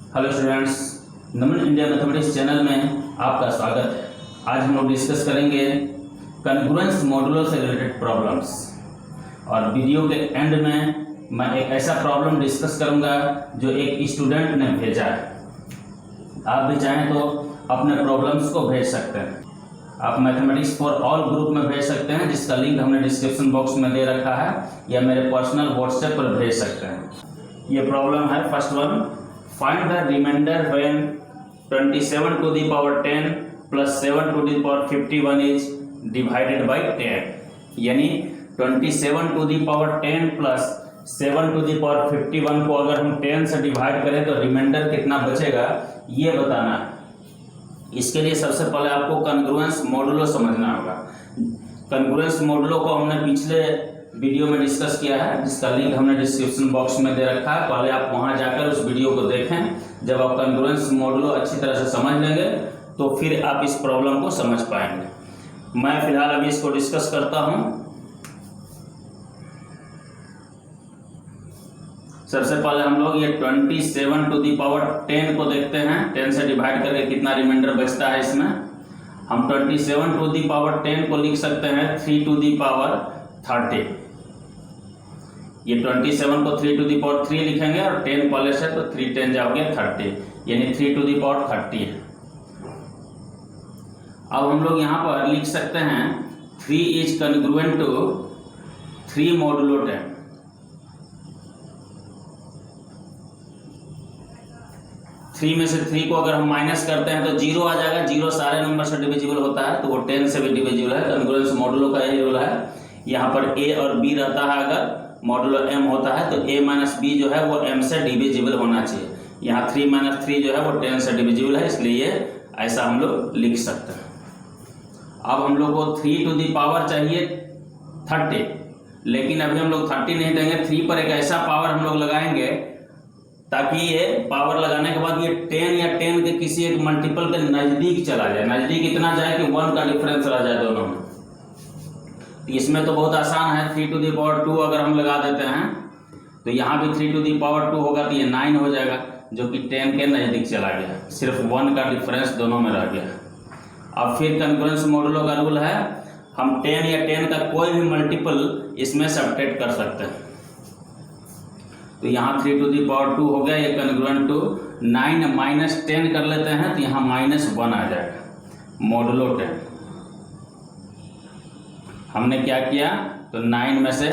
Hello students, नमन India mathematics channel में आपका स्वागत है। आज हम लोग डिस्कस करेंगे कन्ग्रुएंस मॉडुलो से रिलेटेड प्रॉब्लम्स और वीडियो के एंड में मैं एक ऐसा प्रॉब्लम डिस्कस करूंगा जो एक स्टूडेंट ने भेजा है। आप भी चाहें तो अपने प्रॉब्लम्स को भेज सकते हैं। आप मैथमेटिक्स फॉर ऑल ग्रुप में भेज सकते हैं, जिसका लिंक हमने डिस्क्रिप्शन बॉक्स में दे रखा है, या मेरे पर्सनल व्हाट्सएप पर भेज सकते हैं। ये प्रॉब्लम है first one, find the reminder when 27 to the power 10 plus 7 to the power 51 is divided by 10। यानी 27 to the power 10 plus 7 to the power 51 को अगर हम 10 से डिवाइड करें तो रिमाइंडर कितना बचेगा ये बताना है। इसके लिए सबसे पहले आपको कन्ग्रुएंस मॉडुलो समझना होगा। कन्ग्रुएंस मॉडुलो को हमने पिछले वीडियो में डिस्कस किया है, जिसका लिंक हमने डिस्क्रिप्शन बॉक्स में दे रखा है। पहले आप वहां जाकर उस वीडियो को देखें। जब आप कन्ग्रुएंस मॉडुलो अच्छी तरह से समझ लेंगे तो फिर आप इस प्रॉब्लम को समझ पाएंगे। मैं फिलहाल अभी इसको डिस्कस करता हूं। सबसे पहले हम लोग ये 27 to the power 10 को देखते हैं। 10 से डिवाइड करके कितना रिमाइंडर बचता है। इसमें हम 27 to the power 10 को लिख सकते हैं 3 to the power 30। ये 27 को 3 to the power 3 लिखेंगे और 10 पहले से, तो 3 10 जाओगे 30, यानी 3 to the power 30 है। अब हम लोग यहाँ पर लिख सकते हैं 3 is congruent to 3 modulo 10। Three में से 3 को अगर हम माइनस करते हैं तो 0 आ जाएगा। 0 सारे नंबर से डिविजिबल होता है, तो वो 10 से भी डिविजिबल है। कन्ग्रुएंस मॉडुलो का यही रूल है। यहाँ पर a और b रहता है, अगर मॉडुलो m होता है तो a माइनस b जो है वो m से डिविजिबल होना चाहिए। यहाँ 3 माइनस 3 जो है वो 10 से डिविजिबल है, इसलिए ऐसा हम लोग लिख सकते हैं। अब हम लोग को 3 to the पावर चाहिए 30, लेकिन अभी हम लोग 30 नहीं देंगे। 3 पर एक ऐसा पावर हम लोग लगाएंगे ताकि ये पावर लगाने के बाद ये 10 या 10 के किसी एक मल्टीपल के नजदीक चला जाए। नजदीक इतना जाए कि 1 का डिफरेंस रह जाए दोनों में। इसमें तो बहुत आसान है। 3 to the power 2 अगर हम लगा देते हैं तो यहाँ भी 3 to the power 2 होगा तो ये 9 हो जाएगा, जो कि 10 के नज़दीक चला गया। सिर्फ 1 का डिफरेंस दोनों में रह गया। अब फिर कन्ग्रुएंस मॉडुलो का रूल है, हम 10 या 10 का कोई भी मल्टीपल इसमें सब्ट्रैक्ट कर सकते हैं। तो यहाँ 3 to the power 2 हो गया, ये कन्ग्रुएंट टू 9 माइनस 10 कर लेते हैं तो यहाँ -1 आ जाएगा मॉडुलो 10। हमने क्या किया तो 9 में से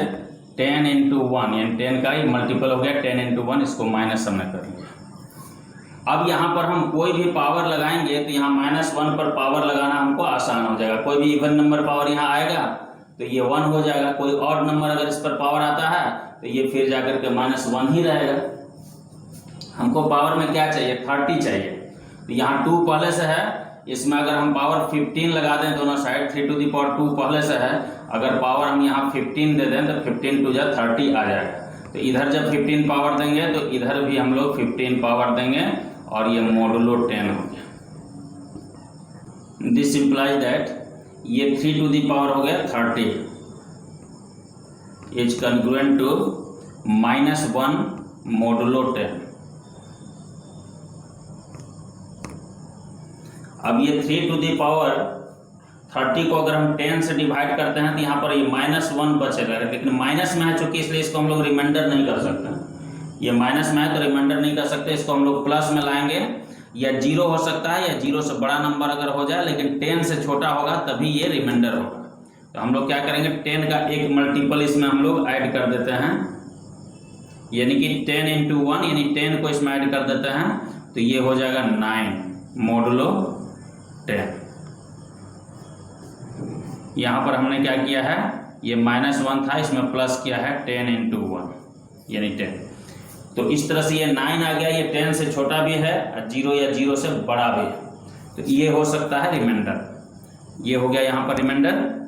10 into 1 यानी 10 का ही मल्टीपल हो गया। 10 into 1 इसको माइनस हमने कर लिया। अब यहाँ पर हम कोई भी पावर लगाएंगे तो यहाँ -1 पर पावर लगाना हमको आसान हो जाएगा। कोई भी इवन नंबर पावर यहाँ आएगा तो ये 1 हो जाएगा। कोई और नंबर अगर इस पर पावर आता है तो ये फिर जाकर के -1 ही रहेगा। हमको पावर में क्या चाहिए, 30 चाहिए। तो यहाँ 2 पहले से है, इसमें अगर हम पावर 15 लगा दें दोनों साइड, 3 to the power 2 पहले से है, अगर पावर हम यहाँ 15 दे दें तो 15 2 जा 30 आ जाएगा। तो इधर जब 15 पावर देंगे तो इधर भी हम लोग 15 पावर देंगे और ये मॉडुलो 10 हो गया। दिस इंप्लाइज दैट ये 3 to the power हो गया 30 इज कन्ग्रुएंट टू -1 मॉडुलो 10। अब ये 3 to the power 30 को अगर हम 10 से डिवाइड करते हैं तो यहाँ पर ये -1 बचेगा, लेकिन माइनस में है चूंकि, इसलिए इसको हम लोग रिमाइंडर नहीं कर सकते। ये माइनस में है तो रिमाइंडर नहीं कर सकते, इसको हम लोग प्लस में लाएंगे। या 0 हो सकता है, या 0 से बड़ा नंबर अगर हो जाए, लेकिन 10 से छोटा होगा तभी ये रिमाइंडर होगा। तो हम लोग क्या करेंगे, 10 का एक मल्टीपल इसमें हम लोग ऐड कर देते हैं, यानी कि 10 into 1 यानी 10 को इसमें ऐड कर देते हैं तो ये हो जाएगा 9 मॉडुलो 10। यहाँ पर हमने क्या किया है, ये -1 था, इसमें प्लस किया है 10 into 1 यानी 10। तो इस तरह से ये 9 आ गया। ये 10 से छोटा भी है और 0 या 0 से बड़ा भी है, तो ये हो सकता है रिमाइंडर। ये हो गया यहाँ पर रिमाइंडर,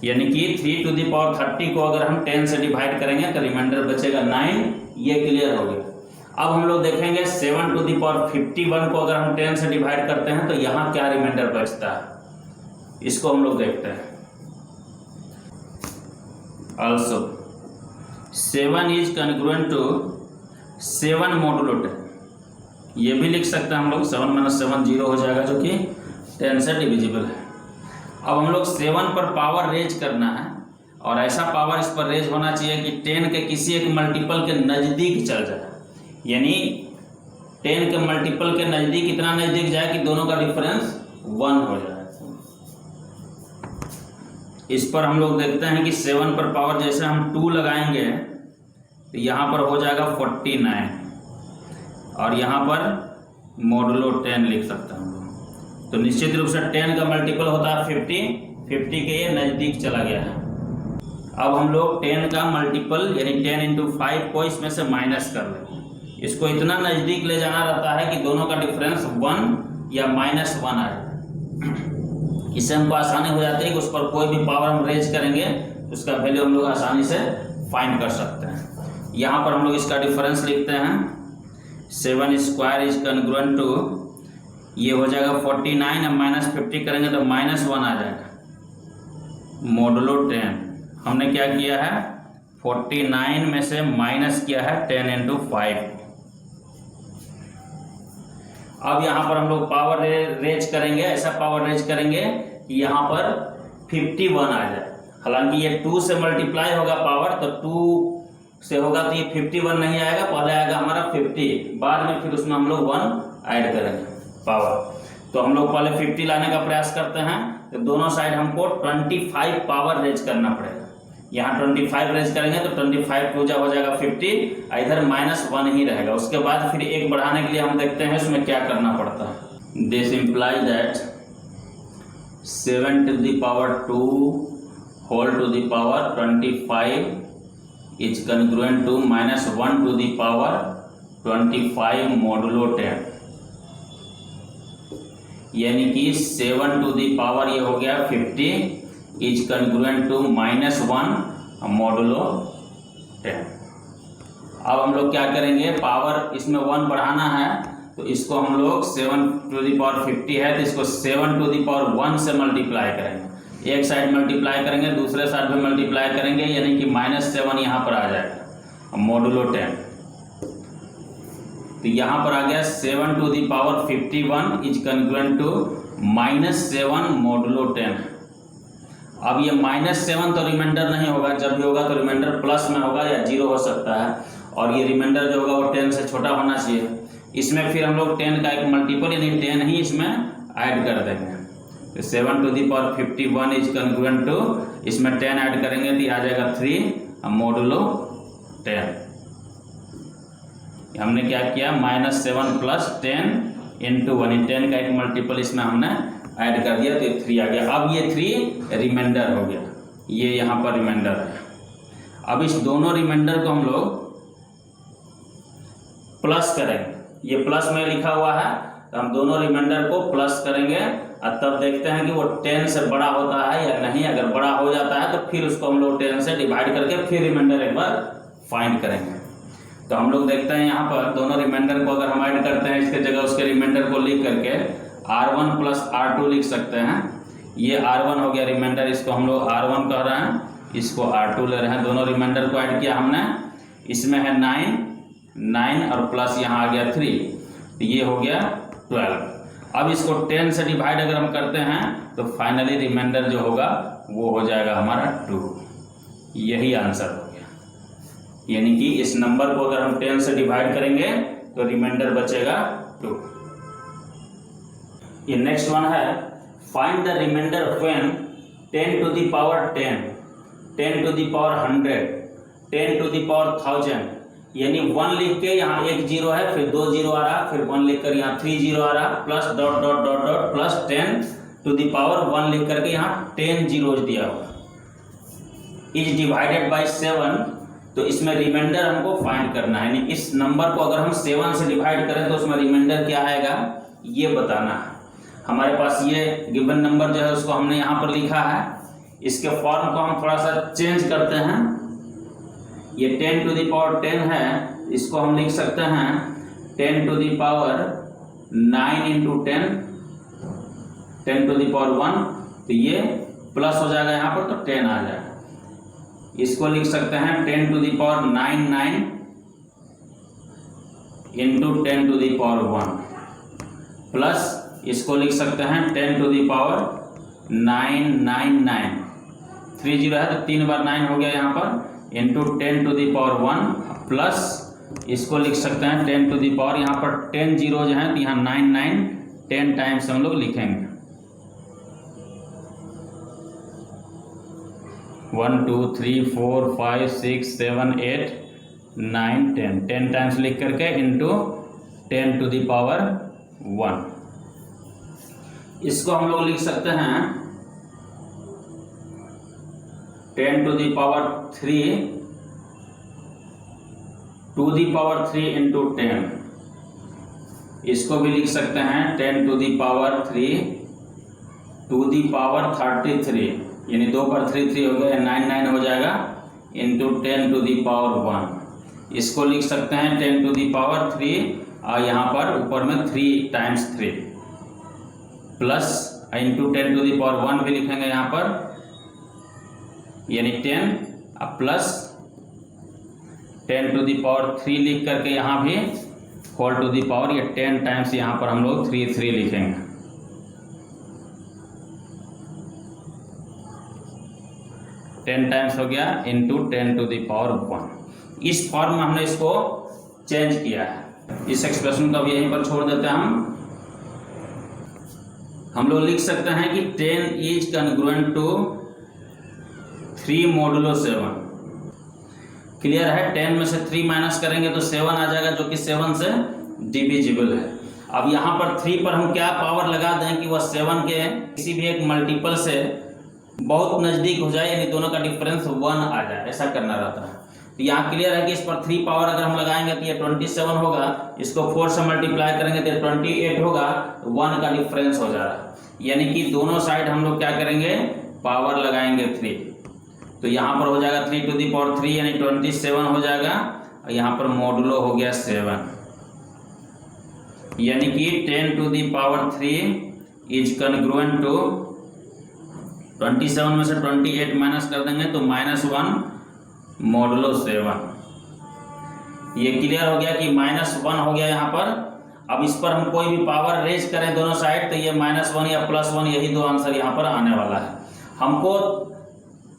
यानी कि 3 to the power 30 को अगर हम 10 से डिवाइड करेंगे तो रिमाइंडर बचेगा 9। ये क्लियर हो गया। अब हम लोग देखेंगे 7 to the power 51 को अगर हम 10 से डिवाइड करते हैं तो यहाँ क्या रिमाइंडर बचता है, इसको हम लोग देखते हैं। Also 7 is congruent to 7 modulo 10। ये भी लिख सकते हैं हम लोग, 7 - 7 0 हो जाएगा, जो कि 10 से डिविजिबल है। अब हम लोग 7 पर पावर रेज करना है, और ऐसा पावर इस पर रेज होना चाहिए कि 10 के किसी एक मल्टीपल के नज़दीक चल जाए, यानी 10 के मल्टीपल के नज़दीक इतना नज़दीक जाए कि दोनों का डिफरेंस 1 हो जाए। इस पर हम लोग देखते हैं कि 7 पर पावर जैसे हम 2 लगाएंगे तो यहाँ पर हो जाएगा 49, और यहाँ पर मोडुलो 10 लिख सकते हैं हम लोग। तो निश्चित रूप से 10 का मल्टीपल होता है 50 के ये नज़दीक चला गया है। अब हम लोग 10 का मल्टीपल यानी 10 × 5 को इसमें से माइनस कर लेंगे। इसको इतना नज़दीक ले जाना रहता है कि दोनों का डिफरेंस 1 या -1 आ जाए। इससे हमको आसानी हो जाती है कि उस पर कोई भी पावर हम रेज करेंगे तो उसका वैल्यू हम लोग आसानी से फाइंड कर सकते हैं। यहाँ पर हम लोग इसका डिफरेंस लिखते हैं, 7 स्क्वायर इज कॉन्ग्रुएंट टू, ये हो जाएगा 49, अब -50 करेंगे तो -1 आ जाएगा, मोडुलो 10। हमने क्या किया है, 49 में से माइनस किया है 10 × 5। अब यहाँ पर हम लोग पावर रेज करेंगे, ऐसा पावर रेज करेंगे कि यहाँ पर 51 आ जाए। हालांकि ये 2 से मल्टीप्लाई होगा पावर, तो 2 से होगा तो ये 51 नहीं आएगा, पहले आएगा हमारा 50, बाद में फिर उसमें हम लोग 1 ऐड करेंगे पावर। तो हम लोग पहले 50 लाने का प्रयास करते हैं, तो दोनों साइड हमको 25 पावर रेज करना पड़ेगा। यहाँ 25 रेज करेंगे तो 25 पूजा हो जाएगा 50, इधर -1 ही रहेगा। उसके बाद फिर एक बढ़ाने के लिए हम देखते हैं इसमें क्या करना पड़ता है। This imply that 7 to the power 2 whole to the power 25 is congruent to -1 to the power 25 modulo 10, यानी कि 7 to the power ये हो गया 50 इज कॉन्ग्रुएंट टू -1 मोडुलो 10। अब हम लोग क्या करेंगे, पावर इसमें 1 बढ़ाना है, तो इसको हम लोग 7 to the power 50 है तो इसको 7 to the power 1 से मल्टीप्लाई करेंगे। एक साइड मल्टीप्लाई करेंगे, दूसरे साइड भी मल्टीप्लाई करेंगे, यानी कि -7 यहाँ पर आ जाएगा मोडुलो 10। तो यहाँ पर आ गया 7 to the power 51 is congruent to -7 modulo 10। अब ये -7 तो रिमाइंडर नहीं होगा, जब भी होगा तो रिमाइंडर प्लस में होगा या 0 हो सकता है, और ये रिमाइंडर जो होगा वो 10 से छोटा होना चाहिए। इसमें फिर हम लोग 10 का एक मल्टीपल यानी 10 ही इसमें ऐड कर देंगे। तो 7 to the power 51 is congruent to, इसमें 10 ऐड करेंगे तो आ जाएगा 3 मोडुलो 10। हमने क्या किया, -7 + 10 × 1, 10 का एक मल्टीपल इसमें हमने ऐड कर दिया तो 3 आ गया। अब ये 3 रिमाइंडर हो गया, ये यहाँ पर रिमाइंडर है। अब इस दोनों रिमाइंडर को हम लोग प्लस करेंगे, ये प्लस में लिखा हुआ है, तो हम दोनों रिमाइंडर को प्लस करेंगे और तब देखते हैं कि वो 10 से बड़ा होता है या नहीं। अगर बड़ा हो जाता है तो फिर उसको हम लोग 10 से डिवाइड करके फिर रिमाइंडर एक बार फाइंड करेंगे। तो हम लोग देखते हैं यहाँ पर दोनों रिमाइंडर को अगर हम ऐड करते हैं, इसके जगह उसके रिमाइंडर को लिख करके R1 + R2 लिख सकते हैं। ये R1 हो गया रिमाइंडर, इसको हम लोग R1 कह रहे हैं, इसको R2 ले रहे हैं। दोनों रिमाइंडर को ऐड किया हमने, इसमें है 9 और प्लस यहाँ आ गया 3, तो ये हो गया 12। अब इसको 10 से डिवाइड अगर हम करते हैं तो फाइनली रिमाइंडर जो होगा वो हो जाएगा हमारा 2। यही आंसर हो गया, यानी कि इस नंबर को अगर हम 10 से डिवाइड करेंगे तो रिमाइंडर बचेगा 2। ये नेक्स्ट वन है, find the reminder when 10 to the power 10, 10 to the power 100, 10 to the power 1000, यानी 1 लिख के यहाँ एक 0 है, फिर 2 0 आ रहा, फिर 1 लिख कर यहाँ 3 0 आ रहा, plus ... plus 10 to the power 1 लिख करके यहाँ 10 zeros दिया हुआ, इज डिवाइडेड बाई 7। तो इसमें रिमाइंडर हमको फाइंड करना है, यानी इस नंबर को अगर हम 7 से डिवाइड करें तो उसमें रिमाइंडर क्या आएगा ये बताना है। हमारे पास ये गिवन नंबर जो है उसको हमने यहाँ पर लिखा है, इसके फॉर्म को हम थोड़ा सा चेंज करते हैं। ये 10 to the power 10 है, इसको हम लिख सकते हैं 10 to the power 9 × 10, 10 to the power 1, तो ये प्लस हो जाएगा यहाँ पर तो 10 आ जाएगा। इसको लिख सकते हैं 10 to the power 99 into 10 to the power 1 plus इसको लिख सकते हैं 10 टू द पावर 999, 30 है तो 3 बार 9 हो गया यहाँ पर, into 10 to the power 1 plus इसको लिख सकते हैं 10 टू द पावर, यहाँ पर 10 जीरोज हैं तो यहाँ 99 10 टाइम्स हम लोग लिखेंगे, 1 2 3 4 5 6 7 8 9 10 10 टाइम्स लिख करके इंटू 10 टू द पावर 1। इसको हम लोग लिख सकते हैं 10 to the power 3 to the power 3 into 10, इसको भी लिख सकते हैं 10 to the power 3 to the power 33, यानी 2 पर 3 3 हो गया, 9 9 हो जाएगा, इंटू 10 टू दी पावर 1। इसको लिख सकते हैं 10 टू दी पावर 3 और यहाँ पर ऊपर में 3 times 3 plus into 10 to the power 1 भी लिखेंगे यहाँ पर, यानी 10 प्लस 10 टू दी पावर 3 लिख करके यहाँ भी होल टू दी पावर, ये 10 टाइम्स यहाँ पर हम लोग 3 3 लिखेंगे, 10 टाइम्स हो गया इंटू 10 टू दी पावर 1। इस फॉर्म में हमने इसको चेंज किया है। इस एक्सप्रेशन को भी यहीं पर छोड़ देते हैं हम लोग लिख सकते हैं कि 10 is congruent to 3 modulo 7। Clear है, 10 में से 3 माइनस करेंगे तो 7 आ जाएगा, जो कि 7 से डिविजिबल है। अब यहाँ पर 3 पर हम क्या पावर लगा दें कि वह 7 के किसी भी एक मल्टीपल से बहुत नज़दीक हो जाए, यानी दोनों का डिफरेंस 1 आ जाए, ऐसा करना रहता है। तो यहाँ क्लियर है कि इस पर 3 पावर अगर हम लगाएंगे तो ये 27 होगा, इसको 4 से मल्टीप्लाई करेंगे तो 28 होगा, तो 1 का डिफरेंस हो जा रहा है, यानी कि दोनों साइड हम लोग क्या करेंगे, पावर लगाएंगे 3, तो यहाँ पर हो जाएगा 3 टू दी पावर 3 यानी 27 हो जाएगा, और यहाँ पर मोडुलो हो गया 7, यानी कि 10 to the power 3 is congruent to 27 में से 28 माइनस कर देंगे तो -1 मोडुलो 7। ये क्लियर हो गया कि -1 हो गया यहाँ पर। अब इस पर हम कोई भी पावर रेज करें दोनों साइड तो ये -1 या +1 यही दो आंसर यहाँ पर आने वाला है। हमको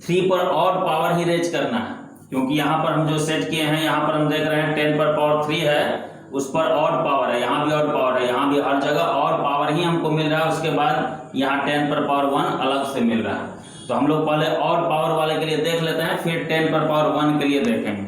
3 पर और पावर ही रेज करना है, क्योंकि यहाँ पर हम जो सेट किए हैं, यहाँ पर हम देख रहे हैं 10 पर पावर 3 है, उस पर और पावर है, यहाँ भी और पावर है, यहाँ भी, हर जगह और पावर ही हमको मिल रहा है। उसके बाद यहाँ 10 पर पावर 1 अलग से मिल रहा है, तो हम लोग पहले और पावर वाले के लिए देख लेते हैं, फिर 10 पर पावर 1 के लिए देखेंगे।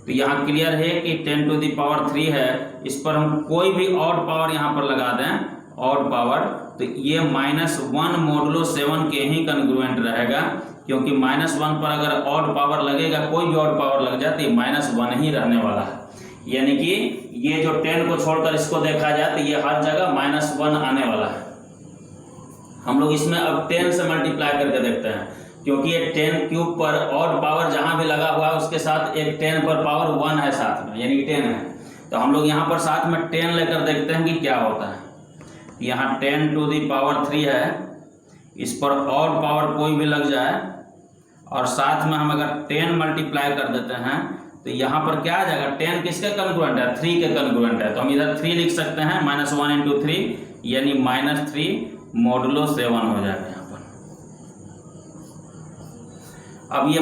तो यहाँ क्लियर है कि 10 टू दी पावर 3 है, इस पर हम कोई भी और पावर यहाँ पर लगा दें, और पावर, तो ये -1 मोडुलो 7 के ही कॉन्ग्रुएंट रहेगा, क्योंकि -1 पर अगर और पावर लगेगा, कोई भी और पावर लग जाती है, -1 ही रहने वाला है। यानी कि ये जो 10 को छोड़कर इसको देखा जाए तो ये हर जगह -1 आने वाला है। हम लोग इसमें अब 10 से मल्टीप्लाई करके देखते हैं, क्योंकि ये 10 क्यूब पर और पावर जहां भी लगा हुआ है उसके साथ एक 10 पर पावर 1 है साथ में, यानी 10 है। तो हम लोग यहाँ पर साथ में 10 लेकर देखते हैं कि क्या होता है। यहाँ 10 टू दी पावर 3 है, इस पर और पावर कोई भी लग जाए और साथ में हम अगर 10 मल्टीप्लाई कर देते हैं तो यहाँ पर क्या आ जाएगा, 10 किसके कॉन्ग्रुएंट है, 3 के कॉन्ग्रुएंट है, तो हम इधर 3 लिख सकते हैं, -1 इंटू 3 यानी -3 मोडुलो 7 हो जाएगा यहाँ पर। अब ये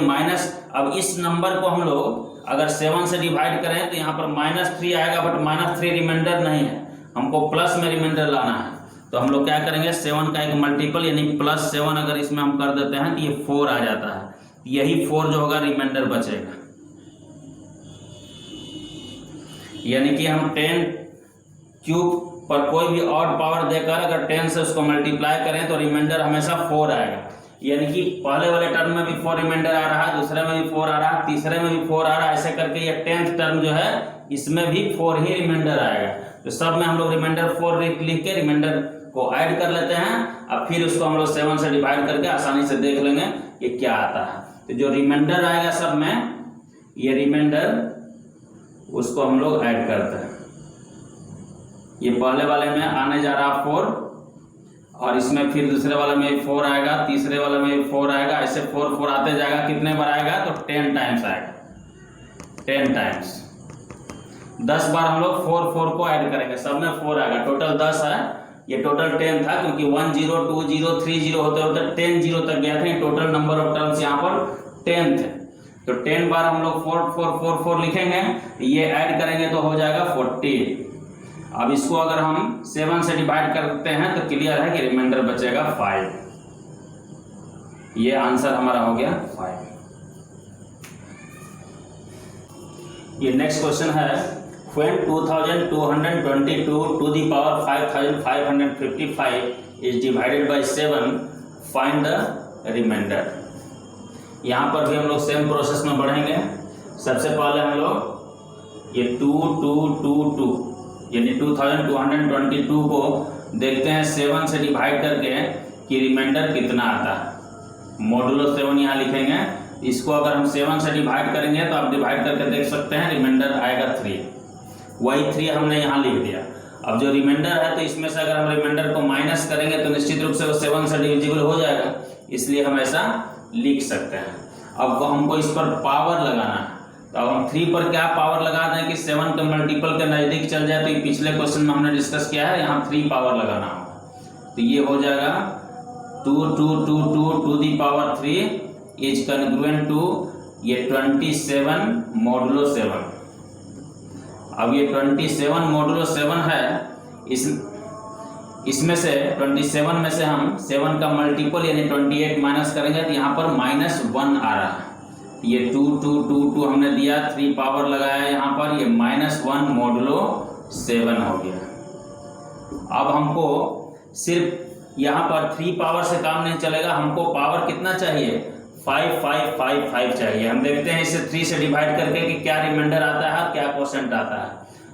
अब इस नंबर को हम लोग अगर 7 से डिवाइड करें तो यहाँ पर -3 आएगा, बट -3 रिमाइंडर नहीं है, हमको प्लस में रिमाइंडर लाना है। तो हम लोग क्या करेंगे, 7 का एक मल्टीपल यानी +7 अगर इसमें हम कर देते हैं तो ये 4 आ जाता है, यही 4 जो होगा रिमाइंडर बचेगा। यानी कि हम 10 क्यूब पर कोई भी और पावर देकर अगर 10 से उसको मल्टीप्लाई करें तो रिमाइंडर हमेशा 4 आएगा। यानी कि पहले वाले टर्म में भी 4 रिमाइंडर आ रहा है, दूसरे में भी 4 आ रहा है, तीसरे में भी 4 आ रहा है, ऐसे करके ये 10th टर्म जो है इसमें भी 4 ही रिमाइंडर आएगा। तो सब में हम लोग रिमाइंडर 4 लिख के रिमाइंडर को ऐड कर लेते हैं, अब फिर उसको हम लोग 7 से डिवाइड करके आसानी से देख लेंगे ये क्या आता है। तो जो रिमाइंडर आएगा सब में, ये रिमाइंडर उसको हम लोग ऐड करते हैं। ये पहले वाले में आने जा रहा 4 और इसमें फिर दूसरे वाले में 4 आएगा, तीसरे वाले में 4 आएगा, ऐसे 4 4 आते जाएगा। कितने बार आएगा? तो 10 टाइम्स आएगा, 10 टाइम्स। 10 बार हम लोग 4 4 को ऐड करेंगे, सब में 4 आएगा, टोटल 10 है। ये टोटल 10 था क्योंकि 1 0 2 0 3 0 होते होते 10 0 तक गया था। टोटल नंबर ऑफ टर्म्स यहाँ पर 10 थे। तो 10 बार हम लोग 4 4 4 4 लिखेंगे, ये ऐड करेंगे तो हो जाएगा 40। अब इसको अगर हम 7 से डिवाइड करते हैं तो क्लियर है कि रिमाइंडर बचेगा 5। ये आंसर हमारा हो गया 5। ये नेक्स्ट क्वेश्चन है, when 2222 to the power 5555 is divided by 7, find the remainder। यहाँ पर भी हम लोग सेम प्रोसेस में बढ़ेंगे। सबसे पहले हम लोग ये 2222 यानी 2222 को देखते हैं 7 से डिवाइड करके कि रिमाइंडर कितना आता है। मॉडुलो 7 यहाँ लिखेंगे। इसको अगर हम 7 से डिवाइड करेंगे तो आप डिवाइड करके देख सकते हैं, रिमाइंडर आएगा 3। वही 3 हमने यहाँ लिख दिया। अब जो रिमाइंडर है तो इसमें से अगर हम रिमाइंडर को माइनस करेंगे तो निश्चित रूप से वो 7 से डिविजिबल हो जाएगा, इसलिए हम ऐसा लिख सकते हैं। अब हमको इस पर पावर लगाना है, तो अब हम 3 पर क्या पावर लगा दें कि 7 के मल्टीपल के नज़दीक चल जाए। तो पिछले क्वेश्चन में हमने डिस्कस किया है, यहाँ 3 पावर लगाना होगा। तो ये हो जाएगा 2222 to the power 3 is congruent to ये 27 मॉडुलो 7। अब ये 27 मॉडुलो 7 है, इसमें से 27 में से हम 7 का मल्टीपल यानी 28 माइनस करेंगे तो यहाँ पर -1 आ रहा है। ये 2222 हमने दिया, 3 पावर लगाया यहाँ पर, ये -1 मॉडुलो 7 हो गया। अब हमको सिर्फ यहाँ पर 3 पावर से काम नहीं चलेगा, हमको पावर कितना चाहिए? 5555 चाहिए। हम देखते हैं इसे 3 से डिवाइड करके कि क्या रिमाइंडर आता है, क्या क्वोशेंट आता है।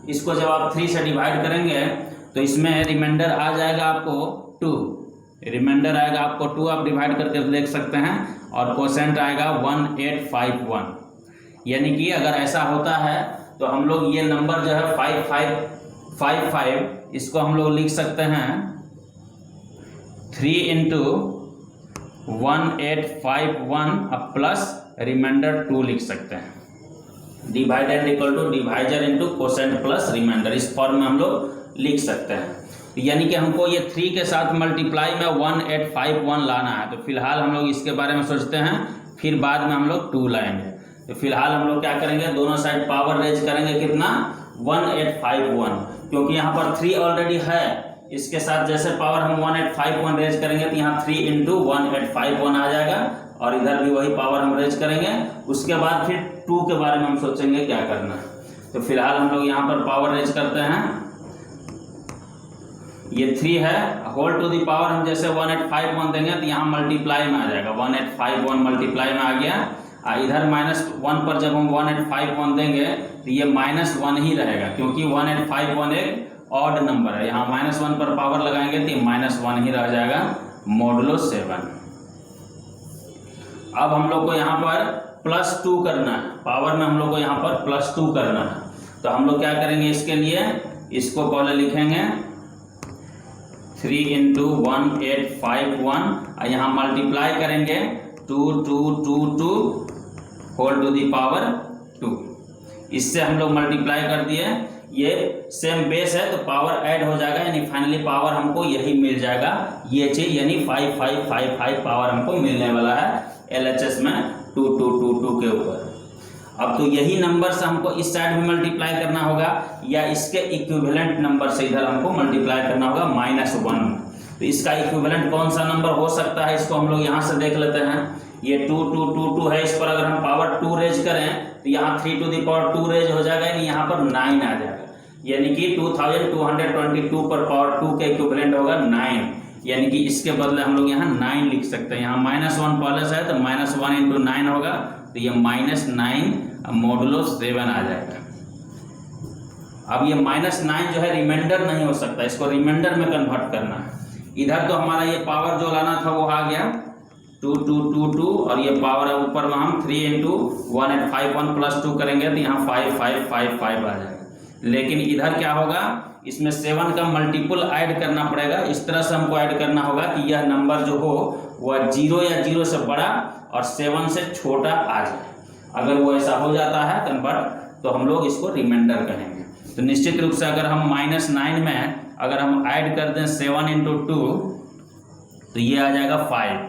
इसको जब आप 3 से डिवाइड करेंगे तो इसमें रिमाइंडर आ जाएगा आपको 2। रिमाइंडर आएगा आपको 2, आप डिवाइड करके देख सकते हैं। और क्वोशेंट आएगा 1851। यानी कि अगर ऐसा होता है तो हम लोग ये नंबर जो है 5555, इसको हम लोग लिख सकते हैं 3 × 1851 प्लस रिमाइंडर 2 लिख सकते हैं। Divided equal to divisor into quotient plus remainder, इस फॉर्म में हम लोग लिख सकते हैं। यानी कि हमको ये 3 के साथ मल्टीप्लाई में 1851 लाना है। तो फिलहाल हम लोग इसके बारे में सोचते हैं, फिर बाद में हम लोग 2 लाएंगे। तो फिलहाल हम लोग क्या करेंगे, दोनों साइड पावर रेज करेंगे कितना? 1851, क्योंकि यहाँ पर 3 ऑलरेडी है। इसके साथ जैसे पावर हम 1851 रेज करेंगे तो यहाँ 3 × 1851 आ जाएगा, और इधर भी वही पावर हम रेज करेंगे। उसके बाद फिर 2 के बारे में हम सोचेंगे क्या करना है। तो फिलहाल हम लोग यहाँ पर पावर रेज करते हैं। ये 3 है, होल टू दी पावर हम जैसे 1851 देंगे तो यहाँ मल्टीप्लाई में आ जाएगा, 1851 मल्टीप्लाई में आ गया। इधर -1 पर जब हम 1851 देंगे तो ये -1 ही रहेगा, क्योंकि 1851 एक ऑड नंबर है। यहाँ -1 पर पावर लगाएंगे तो ये -1 ही रह जाएगा, मॉडुलो 7। अब हम लोग को यहाँ पर +2 करना है, पावर में हम लोग को यहाँ पर +2 करना है। तो हम लोग क्या करेंगे, इसके लिए इसको पहले लिखेंगे 3 × 1851, यहाँ मल्टीप्लाई करेंगे 2222 होल टू दी पावर 2। इससे हम लोग मल्टीप्लाई कर दिए, ये सेम बेस है तो पावर ऐड हो जाएगा, यानी फाइनली पावर हमको यही मिल जाएगा, ये चीज, यानी 5555 पावर हमको मिलने वाला है LHS में 2222 के ऊपर। अब तो यही नंबर से हमको इस साइड में मल्टीप्लाई करना होगा, या इसके इक्विवेलेंट नंबर से इधर हमको मल्टीप्लाई करना होगा -1। तो इसका इक्विवेलेंट कौन सा नंबर हो सकता है, इसको हम लोग यहाँ से देख लेते हैं। ये 2222 है, इस पर अगर हम पावर 2 रेज करें तो यहाँ 3 टू दी पावर 2 रेज हो जाएगा, यानी यहाँ पर 9 आ जाएगा। यानी कि 2222 पर पावर 2 के इक्विवेलेंट होगा 9, यानी कि इसके बदले हम लोग यहाँ 9 लिख सकते हैं। यहाँ -1 पहले से है तो -1 × 9 होगा, तो ये -9 मॉडुलो 7 आ जाएगा। अब ये -9 जो है रिमाइंडर नहीं हो सकता, इसको रिमाइंडर में कन्वर्ट करना है। इधर तो हमारा ये पावर जो लाना था वो आ गया 2222, और ये पावर है ऊपर में हम 3 × 1851 + 2 करेंगे तो यहाँ 5555 आ जाएगा। लेकिन इधर क्या होगा, इसमें 7 का मल्टीपल ऐड करना पड़ेगा। इस तरह से हमको ऐड करना होगा कि यह नंबर जो हो वह 0 या 0 से बड़ा और 7 से छोटा आ जाए। अगर वो ऐसा हो जाता है कन्वर्ट, तो हम लोग इसको रिमाइंडर कहेंगे। तो निश्चित रूप से अगर हम -9 में अगर हम ऐड कर दें 7 × 2, तो ये आ जाएगा 5।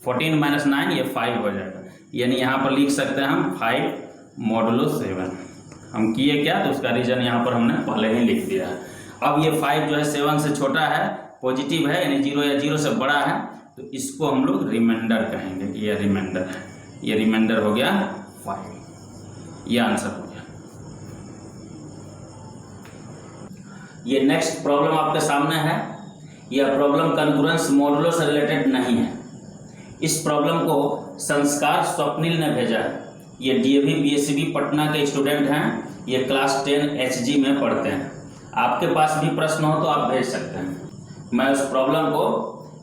14 - 9 ये 5 हो जाएगा। यानी यहाँ पर लिख सकते हैं हम 5 मॉडुलो 7। हम किए क्या, तो उसका रीजन यहाँ पर हमने पहले ही लिख दिया है। अब ये 5 जो है 7 से छोटा है, पॉजिटिव है, यानी 0 या 0 से बड़ा है, तो इसको हम लोग रिमाइंडर कहेंगे। ये रिमाइंडर है, ये रिमाइंडर हो गया 5। ये आंसर हो गया। ये नेक्स्ट प्रॉब्लम आपके सामने है। यह प्रॉब्लम कॉन्ग्रुएंस मॉडुलो से रिलेटेड नहीं है। इस प्रॉब्लम को संस्कार स्वप्निल ने भेजा है। ये DAV BSCB पटना के स्टूडेंट हैं। ये क्लास 10 HG में पढ़ते हैं। आपके पास भी प्रश्न हो तो आप भेज सकते हैं। मैं उस प्रॉब्लम को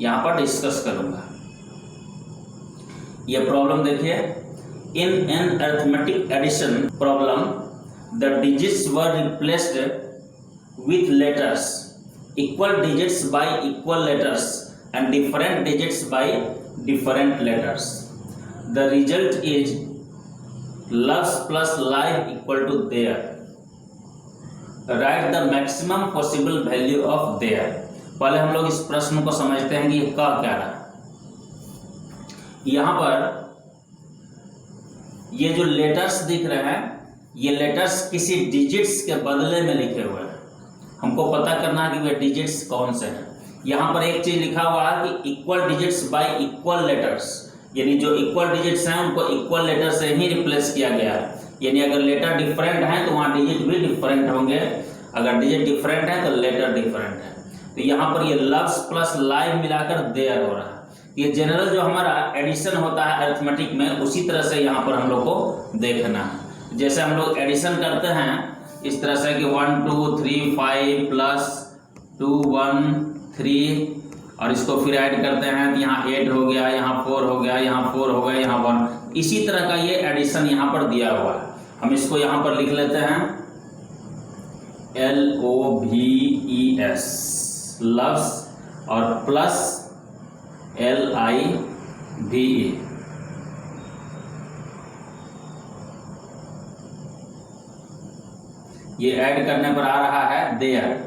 यहाँ पर डिस्कस करूँगा। यह प्रॉब्लम देखिए, in an arithmetic addition problem the digits were replaced with letters, equal digits by equal letters and different digits by different letters. The result is loves plus life equal to there. Write the maximum possible value of there. पहले हम लोग इस प्रश्न को समझते हैं कि ये क्या रहा। यहाँ पर ये जो लेटर्स दिख रहे हैं, ये लेटर्स किसी डिजिट्स के बदले में लिखे हुए हैं। हमको पता करना है कि वे डिजिट्स कौन से हैं। यहाँ पर एक चीज लिखा हुआ है कि equal digits by equal letters, यानी जो इक्वल डिजिट्स हैं उनको इक्वल लेटर से ही रिप्लेस किया गया है। यानी अगर लेटर डिफरेंट हैं तो वहाँ डिजिट भी डिफरेंट होंगे, अगर डिजिट डिफरेंट है तो लेटर डिफरेंट है। तो यहाँ पर ये लव्स प्लस लाइव मिलाकर देयर हो रहा है। ये जनरल जो हमारा एडिशन होता है अरिथमेटिक में, उसी तरह से यहाँ पर हम लोग को देखना है। जैसे हम लोग एडिशन करते हैं इस तरह से कि 1 2 3 5 प्लस 2 1 3, और इसको फिर ऐड करते हैं तो यहाँ 8 हो गया, यहाँ 4 हो गया, यहाँ 4 हो गया, यहाँ 1। इसी तरह का ये एडिशन यहाँ पर दिया हुआ है। हम इसको यहाँ पर लिख लेते हैं LOVES, लव्स, और प्लस LIVE। ये ऐड करने पर आ रहा है देयर।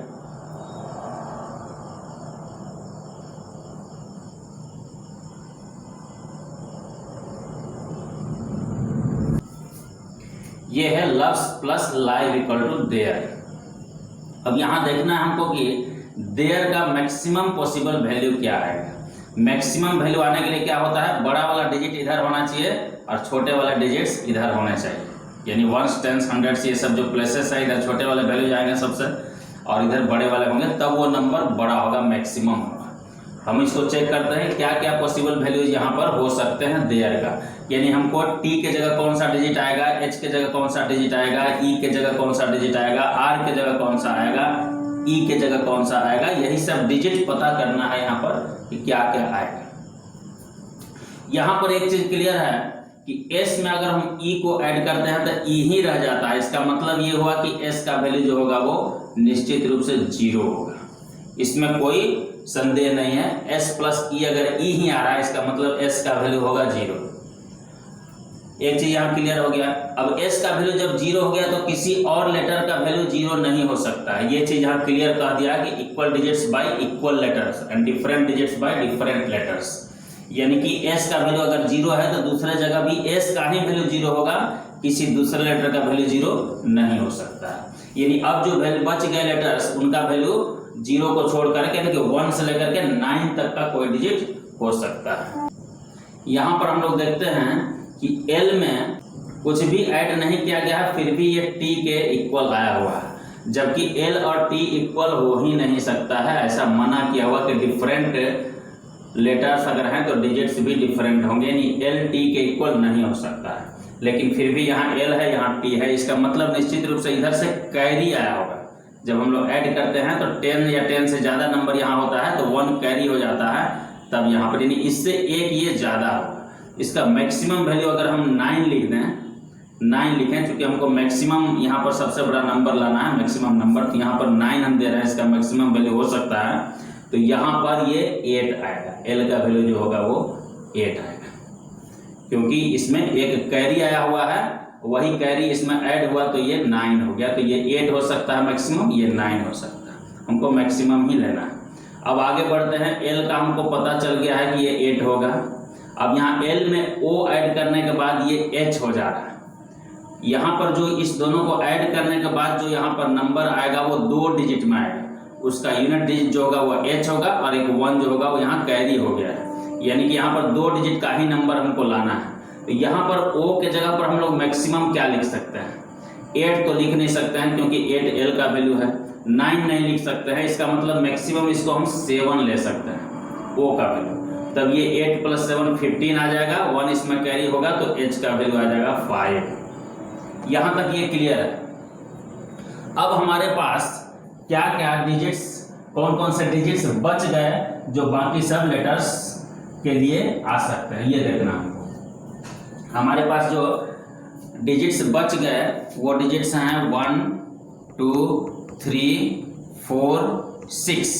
ये है loves plus live equal to there. अब यहाँ देखना है हमको कि देयर का मैक्सिमम पॉसिबल वैल्यू क्या आएगा। मैक्सिमम वैल्यू आने के लिए क्या होता है, बड़ा वाला डिजिट इधर होना चाहिए और छोटे वाले डिजिट्स इधर होने चाहिए। यानी 1s 10s 100s ये सब जो प्लेसेस है, इधर छोटे वाले वैल्यू जाएंगे सबसे और इधर बड़े वाले होंगे, तब वो नंबर बड़ा होगा, मैक्सिमम होगा। हम इसको चेक करते हैं क्या क्या पॉसिबल वैल्यूज यहाँ पर हो सकते हैं देयर का। यानी हमको T के जगह कौन सा डिजिट आएगा, H के जगह कौन सा डिजिट आएगा, E के जगह कौन सा डिजिट आएगा, R के जगह कौन सा आएगा, E के जगह कौन सा आएगा, यही सब डिजिट पता करना है यहाँ पर कि क्या क्या आएगा। यहाँ पर एक चीज क्लियर है कि S में अगर हम E को ऐड करते हैं तो E ही रह जाता है। इसका मतलब ये हुआ कि S का वैल्यू जो होगा वो निश्चित रूप से 0 होगा, इसमें कोई संदेह नहीं है। S प्लस E अगर E ही आ रहा है, इसका मतलब S का वैल्यू होगा 0। एक चीज यहाँ क्लियर हो गया। अब S का वैल्यू जब 0 हो गया तो किसी और लेटर का वैल्यू 0 नहीं हो सकता है। ये चीज यहाँ क्लियर कर दिया कि equal digits by equal letters and different digits by different letters. यानी कि S का वैल्यू अगर 0 है तो दूसरे जगह भी S का ही वैल्यू 0 होगा, किसी दूसरे लेटर का वैल्यू 0 नहीं हो सकता है। यानी अब जो वैल्यू बच गए लेटर्स, उनका वैल्यू 0 को छोड़ करके, यानी कि 1 से लेकर के 9 तक का कोई डिजिट हो सकता है। यहाँ पर हम लोग देखते हैं कि L में कुछ भी ऐड नहीं किया गया है, फिर भी ये T के इक्वल आया हुआ है, जबकि L और T इक्वल हो ही नहीं सकता है। ऐसा मना किया हुआ कि डिफरेंट लेटर्स अगर हैं तो डिजिट्स भी डिफरेंट होंगे, यानी L T के इक्वल नहीं हो सकता है। लेकिन फिर भी यहाँ L है, यहाँ T है, इसका मतलब निश्चित रूप से इधर से कैरी आया होगा। जब हम लोग ऐड करते हैं तो 10 या 10 से ज़्यादा नंबर यहाँ होता है तो 1 कैरी हो जाता है, तब यहाँ पर यानी इससे एक ये ज़्यादा होगा। इसका मैक्सिमम वैल्यू अगर हम 9 लिख दें 9 लिखें, क्योंकि हमको मैक्सिमम यहाँ पर सबसे बड़ा नंबर लाना है, मैक्सिमम नंबर। तो यहाँ पर 9 हम दे रहे हैं, इसका मैक्सिमम वैल्यू हो सकता है, तो यहाँ पर ये 8 आएगा, एल का वैल्यू जो होगा वो 8 आएगा, क्योंकि इसमें एक कैरी आया हुआ है, वही कैरी इसमें ऐड हुआ तो ये 9 हो गया। तो ये 8 हो सकता है मैक्सिमम, ये 9 हो सकता है, हमको मैक्सिमम ही लेना है। अब आगे बढ़ते हैं, एल का हमको पता चल गया है कि ये 8 होगा। अब यहाँ एल में ओ ऐड करने के बाद ये एच हो जा रहा है। यहाँ पर जो इस दोनों को ऐड करने के बाद जो यहाँ पर नंबर आएगा वो 2 डिजिट में आएगा, उसका यूनिट डिजिट जो होगा वो एच होगा, और एक 1 जो होगा वो यहाँ कैरी हो गया है, यानी कि यहाँ पर 2 डिजिट का ही नंबर हमको लाना है। तो यहाँ पर ओ के जगह पर हम लोग मैक्सिमम क्या लिख सकते हैं, 8 तो लिख नहीं सकते हैं, क्योंकि 8 एल का वैल्यू है। 9 नहीं लिख सकते हैं, इसका मतलब मैक्सिमम इसको हम 7 ले सकते हैं, ओ का वैल्यू। तब ये 8 + 7 15 आ जाएगा, 1 इसमें कैरी होगा, तो एच का वैल्यू आ जाएगा 5। यहाँ तक ये क्लियर है। अब हमारे पास क्या क्या डिजिट्स, कौन कौन से डिजिट्स बच गए जो बाकी सब लेटर्स के लिए आ सकते हैं, ये देखना हमको। हमारे पास जो डिजिट्स बच गए वो डिजिट्स हैं 1 2 3 4 6,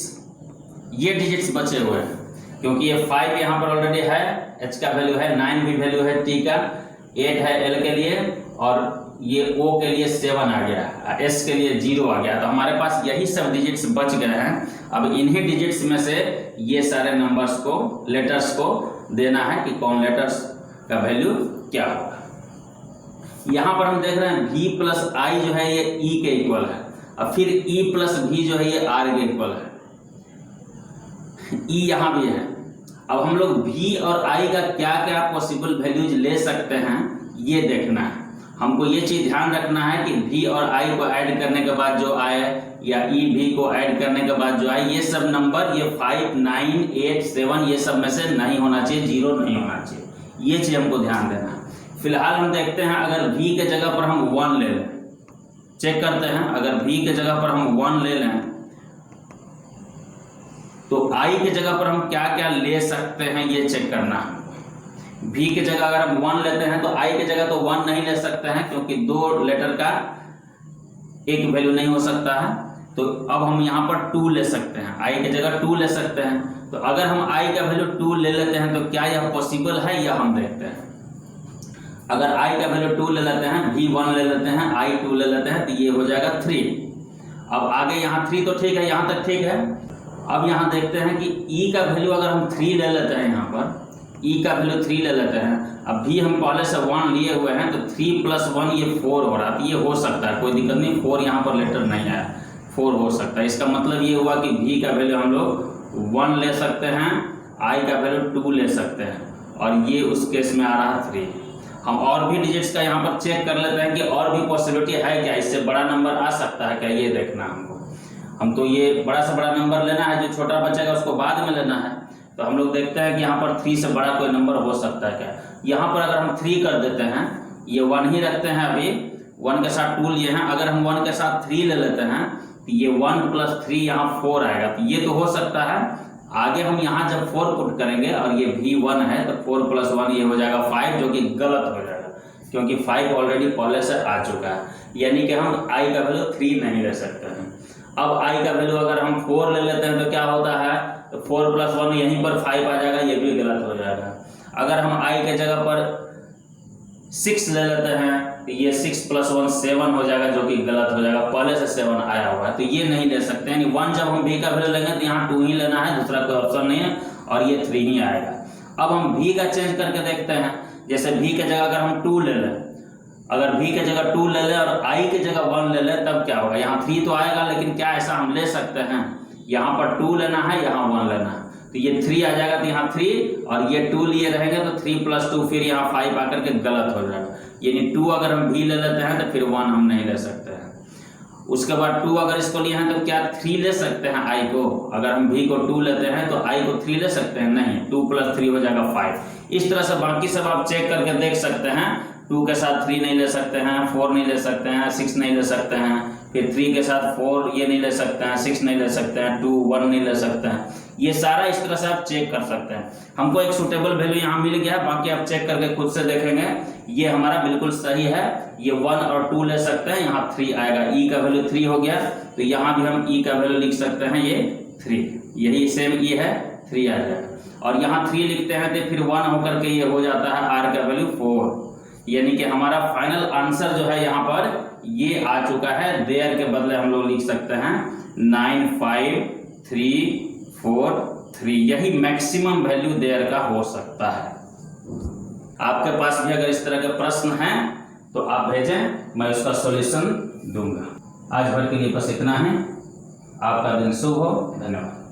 ये डिजिट्स बचे हुए हैं, क्योंकि ये 5 यहाँ पर ऑलरेडी है, एच का वैल्यू है, 9 भी वैल्यू है टी का, 8 है एल के लिए, और ये ओ के लिए 7 आ गया, एस के लिए 0 आ गया। तो हमारे पास यही सब डिजिट्स बच गए हैं। अब इन्हीं डिजिट्स में से ये सारे नंबर्स को, लेटर्स को देना है कि कौन लेटर्स का वैल्यू क्या होगा। यहाँ पर हम देख रहे हैं v + i जो है ये e के इक्वल है, और फिर e + v जो है ये r के इक्वल है, e यहाँ भी है। अब हम लोग v और i का क्या क्या पॉसिबल वैल्यूज ले सकते हैं ये देखना है। हमको ये चीज ध्यान रखना है कि v और i को ऐड करने के बाद जो आए, या e v को ऐड करने के बाद जो आए, ये सब नंबर, ये 5 9 8 7 ये सब में से नहीं होना चाहिए, 0 नहीं होना चाहिए, ये चीज हमको ध्यान देना है। फिलहाल हम देखते हैं, अगर v के जगह पर हम 1 ले लें, चेक करते हैं, अगर v के जगह पर हम 1 ले लें तो i के जगह पर हम क्या क्या ले सकते हैं ये चेक करना है। v के जगह अगर हम 1 लेते हैं तो i के जगह तो 1 नहीं ले सकते हैं, क्योंकि 2 लेटर का एक वैल्यू नहीं हो सकता है। तो अब हम यहाँ पर 2 ले सकते हैं, i के जगह 2 ले सकते हैं। तो अगर हम i का वैल्यू 2 ले लेते हैं तो क्या यह पॉसिबल है, यह हम देखते हैं। अगर i का वैल्यू 2 ले लेते हैं, v 1 ले लेते हैं, i 2 ले लेते हैं, तो ये हो जाएगा 3। अब आगे यहाँ 3 तो ठीक है, यहाँ तक ठीक है। अब यहाँ देखते हैं कि e का वैल्यू अगर हम 3 ले लेते हैं, यहाँ पर e का वैल्यू 3 ले लेते हैं, अब भी हम पहले से 1 लिए हुए हैं, तो 3 + 1 ये 4 हो रहा है, तो ये हो सकता है, कोई दिक्कत नहीं, 4 यहाँ पर लेटर नहीं आया, 4 हो सकता है। इसका मतलब ये हुआ कि v का वैल्यू हम लोग 1 ले सकते हैं, i का वैल्यू 2 ले सकते हैं, और ये उस केस में आ रहा है 3। हम और भी डिजिट्स का यहाँ पर चेक कर लेते हैं कि और भी पॉसिबिलिटी है क्या, इससे बड़ा नंबर आ सकता है क्या, ये देखना हमको। हम तो ये बड़ा से बड़ा नंबर लेना है, जो छोटा बचेगा उसको बाद में लेना है। तो हम लोग देखते हैं कि यहाँ पर 3 से बड़ा कोई नंबर हो सकता है क्या। यहाँ पर अगर हम 3 कर देते हैं, ये 1 ही रखते हैं, अभी 1 के साथ 2 लिए हैं, अगर हम 1 के साथ 3 ले लेते हैं तो ये 1 + 3 यहाँ 4 आएगा, तो ये तो हो सकता है। आगे हम यहाँ जब 4 पुट करेंगे और ये v1 है तो 4 + 1 ये हो जाएगा 5, जो कि गलत हो जाएगा, क्योंकि 5 ऑलरेडी पहले से आ चुका है, यानी कि हम i का वैल्यू 3 नहीं ले सकते हैं। अब i का वैल्यू अगर हम 4 ले लेते हैं तो क्या होता है, तो 4 + 1 यहीं पर 5 आ जाएगा, ये भी गलत हो जाएगा। अगर हम i के जगह पर 6 ले लेते हैं तो ये 6 + 1 7 हो जाएगा, जो कि गलत हो जाएगा, पहले से 7 आया हुआ है, तो ये नहीं ले सकते हैं। 1 जब हम v का वैल्यू लेंगे तो यहाँ 2 ही लेना है, दूसरा कोई ऑप्शन नहीं है, और ये 3 ही आएगा। अब हम v का चेंज करके देखते हैं, जैसे v के जगह अगर हम 2 ले लें, अगर v के जगह 2 ले लें और i के जगह 1 ले लें, तब क्या होगा, यहाँ 3 तो आएगा, लेकिन क्या ऐसा हम ले सकते हैं, यहाँ पर 2 लेना है, यहाँ 1 लेना है, तो ये 3 आ जाएगा, तो यहाँ 3 और ये 2 लिए रहेंगे तो 3 + 2 फिर यहाँ 5 आकर के गलत हो जाएगा, यानी 2 अगर हम v ले लेते हैं तो फिर 1 हम नहीं ले सकते हैं। उसके बाद 2 अगर इसको लिए हैं तो क्या 3 ले सकते हैं i को, अगर हम v को 2 लेते हैं तो i को 3 ले सकते हैं, नहीं, 2 + 3 हो जाएगा 5। इस तरह से बाकी सब आप चेक करके देख सकते हैं, 2 के साथ 3 नहीं ले सकते हैं, 4 नहीं ले सकते हैं, 6 नहीं ले सकते हैं, फिर 3 के साथ 4 ये नहीं ले सकते हैं, 6 नहीं ले सकते हैं, 2 1 नहीं ले सकते हैं। ये सारा इस तरह से आप चेक कर सकते हैं। हमको एक सूटेबल वैल्यू यहाँ मिल गया है, बाकी आप चेक करके खुद से देखेंगे ये हमारा बिल्कुल सही है। ये 1 और 2 ले सकते हैं, यहाँ 3 आएगा। ई का वैल्यू 3 हो गया, तो यहाँ भी हम ई का वैल्यू लिख सकते हैं, ये 3, यही सेम ई है, 3 आ जाएगा। और यहाँ 3 लिखते हैं तो फिर 1 होकर के ये हो जाता है आर का वैल्यू 4, यानी कि हमारा फाइनल आंसर जो है यहाँ पर ये आ चुका है। देयर के बदले हम लोग लिख सकते हैं 9 5 3 4 3, यही मैक्सिमम वैल्यू देयर का हो सकता है। आपके पास भी अगर इस तरह के प्रश्न हैं तो आप भेजें, मैं उसका सॉल्यूशन दूंगा। आज भर के लिए बस इतना है। आपका दिन शुभ हो। धन्यवाद।